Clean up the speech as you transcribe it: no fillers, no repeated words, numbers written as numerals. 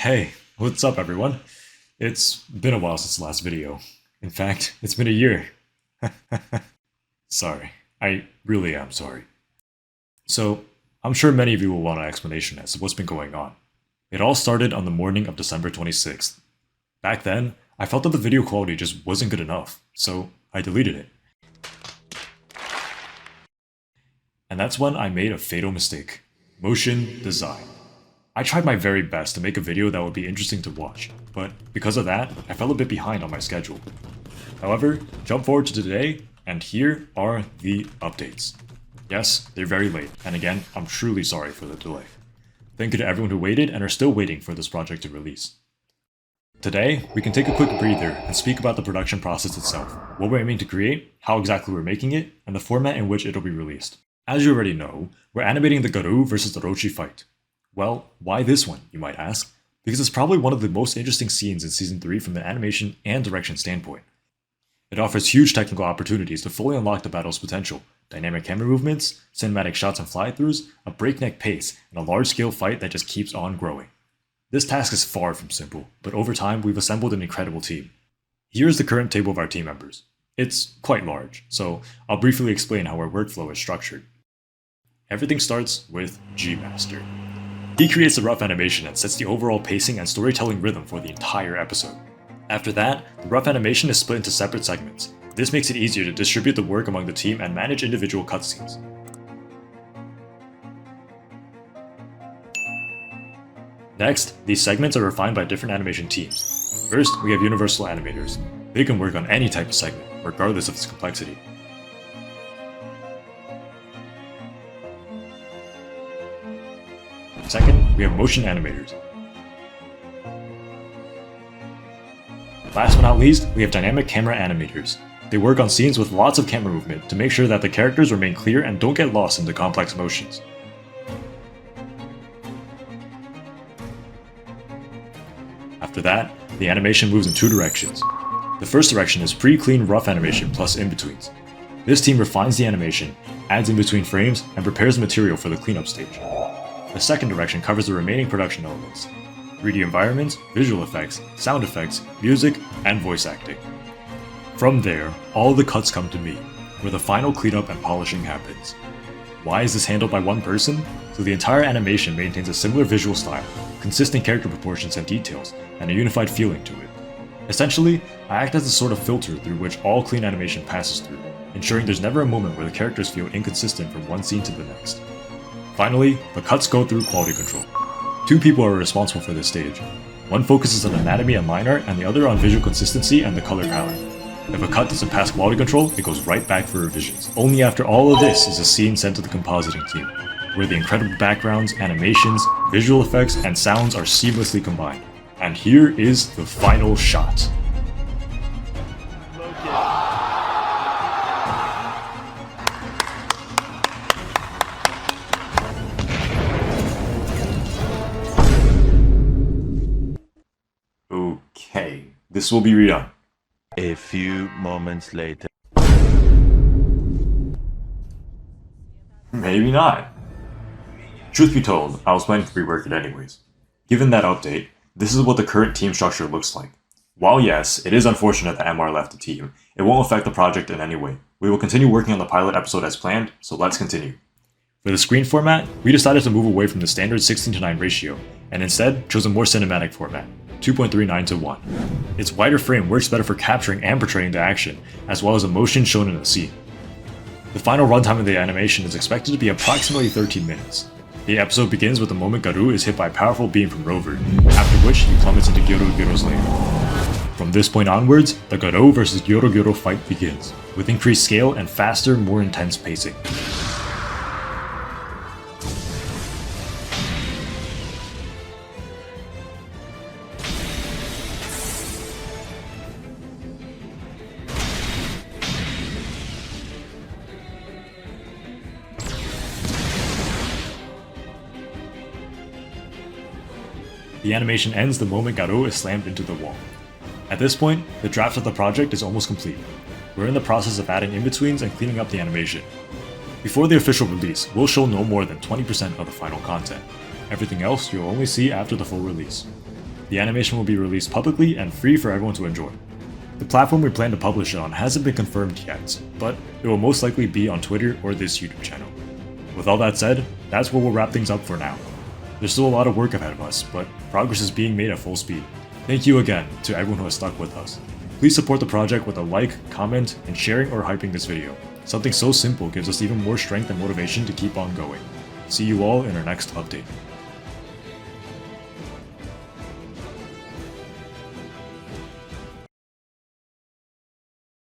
Hey, what's up everyone? It's been a while since the last video. In fact, it's been a year. Sorry. I really am sorry. So, I'm sure many of you will want an explanation as to what's been going on. It all started on the morning of December 26th. Back then, I felt that the video quality just wasn't good enough, so I deleted it. And that's when I made a fatal mistake. Motion design. I tried my very best to make a video that would be interesting to watch, but because of that, I fell a bit behind on my schedule. However, jump forward to today, and here are the updates. Yes, they're very late, and again, I'm truly sorry for the delay. Thank you to everyone who waited and are still waiting for this project to release. Today, we can take a quick breather and speak about the production process itself, what we're aiming to create, how exactly we're making it, and the format in which it'll be released. As you already know, we're animating the Garou versus Orochi fight. Well, why this one, you might ask? Because it's probably one of the most interesting scenes in Season 3 from an animation and direction standpoint. It offers huge technical opportunities to fully unlock the battle's potential, dynamic camera movements, cinematic shots and fly-throughs, a breakneck pace, and a large-scale fight that just keeps on growing. This task is far from simple, but over time we've assembled an incredible team. Here's the current table of our team members. It's quite large, so I'll briefly explain how our workflow is structured. Everything starts with G-Master. He creates the rough animation and sets the overall pacing and storytelling rhythm for the entire episode. After that, the rough animation is split into separate segments. This makes it easier to distribute the work among the team and manage individual cutscenes. Next, these segments are refined by different animation teams. First, we have universal animators. They can work on any type of segment, regardless of its complexity. Second, we have motion animators. Last but not least, we have dynamic camera animators. They work on scenes with lots of camera movement to make sure that the characters remain clear and don't get lost into complex motions. After that, the animation moves in two directions. The first direction is pre-clean rough animation plus in-betweens. This team refines the animation, adds in-between frames, and prepares the material for the cleanup stage. The second direction covers the remaining production elements: 3D environments, visual effects, sound effects, music, and voice acting. From there, all the cuts come to me, where the final cleanup and polishing happens. Why is this handled by one person? So the entire animation maintains a similar visual style, consistent character proportions and details, and a unified feeling to it. Essentially, I act as a sort of filter through which all clean animation passes through, ensuring there's never a moment where the characters feel inconsistent from one scene to the next. Finally, the cuts go through quality control. Two people are responsible for this stage. One focuses on anatomy and line art, and the other on visual consistency and the color palette. If a cut doesn't pass quality control, it goes right back for revisions. Only after all of this is a scene sent to the compositing team, where the incredible backgrounds, animations, visual effects, and sounds are seamlessly combined. And here is the final shot. Okay, this will be redone. A few moments later. Maybe not. Truth be told, I was planning to rework it anyways. Given that update, this is what the current team structure looks like. While yes, it is unfortunate that MR left the team, it won't affect the project in any way. We will continue working on the pilot episode as planned, so let's continue. For the screen format, we decided to move away from the standard 16:9 ratio, and instead chose a more cinematic format, 2.39:1. Its wider frame works better for capturing and portraying the action, as well as emotion shown in the scene. The final runtime of the animation is expected to be approximately 13 minutes. The episode begins with the moment Garou is hit by a powerful beam from Rover, after which he plummets into Gyoro Gyoro's lair. From this point onwards, the Garou vs Gyoro Gyoro fight begins, with increased scale and faster, more intense pacing. The animation ends the moment Garou is slammed into the wall. At this point, the draft of the project is almost complete. We're in the process of adding in-betweens and cleaning up the animation. Before the official release, we'll show no more than 20% of the final content. Everything else you'll only see after the full release. The animation will be released publicly and free for everyone to enjoy. The platform we plan to publish it on hasn't been confirmed yet, but it will most likely be on Twitter or this YouTube channel. With all that said, that's where we'll wrap things up for now. There's still a lot of work ahead of us, but progress is being made at full speed. Thank you again to everyone who has stuck with us. Please support the project with a like, comment, and sharing or hyping this video. Something so simple gives us even more strength and motivation to keep on going. See you all in our next update.